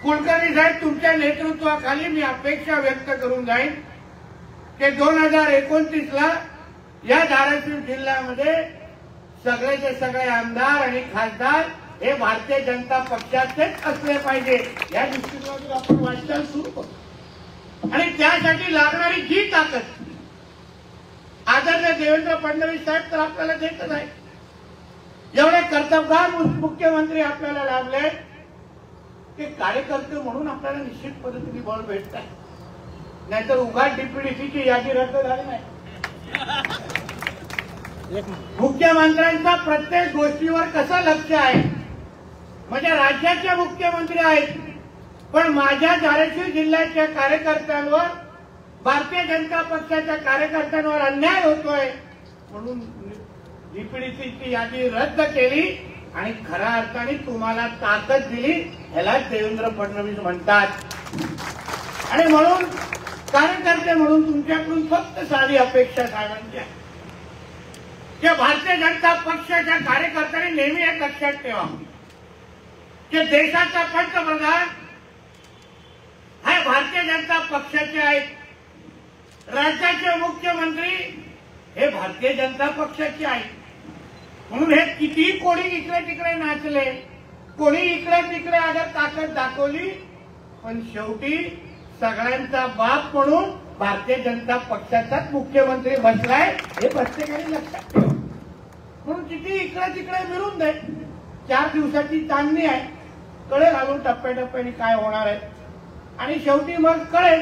कुलकर्णी साहेब, तुमच्या नेतृत्वाखाली मी अपेक्षा व्यक्त करून जाईन की 2029ला या धाराशिव जिल्ह्यामध्ये सगळेचे सगळे आमदार आणि खासदार हे भारतीय जनता पक्षाचेच असले पाहिजे या दृष्टिकोनातून आपण वाटचाल सुरू करू। आणि त्यासाठी लागणारी जी ताकद आदरणीय देवेंद्र फडणवीस साहेब तर आपल्याला देतच आहे। एवढे कर्तबगार मुख्यमंत्री आपल्याला लाभले की कार्यकर्ते म्हणून आपल्याला निश्चित पद्धतीने बळ भेटत आहे, नाहीतर उघाड डीपीडीसीची यादी रद्द झाली नाही। मुख्यमंत्र्यांचा प्रत्येक गोष्टीवर कसं लक्ष आहे, म्हणजे राज्याचे मुख्यमंत्री आहेत पण माझ्या धाराशिव जिल्ह्याच्या कार्यकर्त्यांवर, भारतीय जनता पक्षाच्या कार्यकर्त्यांवर अन्याय होतोय म्हणून डीपीडीसीची यादी रद्द केली आणि खऱ्या अर्थाने तुम्हाला ताकद दिली, ह्याला देवेंद्र फडणवीस म्हणतात। आणि म्हणून कार्यकर्ते म्हणून तुमच्याकडून फक्त साधी अपेक्षा साहेबांची आहे की भारतीय जनता पक्षाच्या कार्यकर्त्यांनी नेहमी एक लक्षात ठेवा की देशाचा पंतप्रधान हा भारतीय जनता पक्षाचे आहेत, राज्याचे मुख्यमंत्री हे भारतीय जनता पक्षाचे आहेत। म्हणून हे किती कोणी इकडे तिकडे नाचले, कोणी इकडे तिकडे अगर ताकद दाखवली, पण शेवटी सगळ्यांचा बाप म्हणून भारतीय जनता पक्षाचाच मुख्यमंत्री बसलाय हे प्रत्येकाने लक्षात ठेवा। म्हणून किती इकडे तिकडे फिरून दे, 4 दिवसाची चांदणी आहे, कळेल घालून टप्प्याटप्प्याने काय होणार आहे आणि शेवटी मग कळेल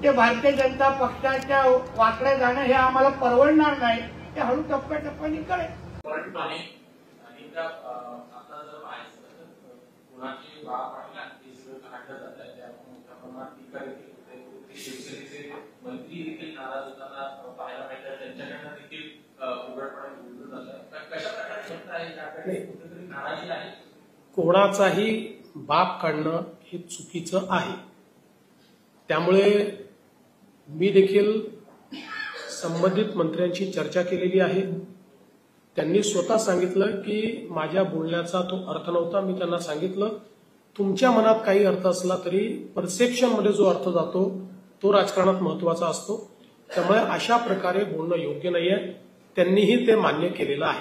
की भारतीय जनता पक्षाच्या वाकडे जाणं हे आम्हाला परवडणार नाही, ते हळू टप्प्याटप्प्याने कळेल। मंत्री देखील नाराज होताना पाहायला मिळतात, त्यांच्याकडनं देखील उघडपणे बोललं जातं। कशा प्रकारे नाराजी आहे? कोणाचाही बाप काढणं हे चुकीचं आहे। त्यामुळे मी देखील संबंधित मंत्र्यांशी चर्चा केलेली आहे। त्यांनी स्वतः सांगितलं की माझ्या बोलण्याचा तो अर्थ नव्हता। मी त्यांना सांगितलं तुमच्या मनात काही अर्थ असला तरी परसेप्शन मध्ये जो अर्थ जातो तो राजकारणात महत्वाचा असतो, त्यामुळे अशा प्रकारे बोलणं योग्य नाहीये। त्यांनीही ते मान्य केलेलं आहे।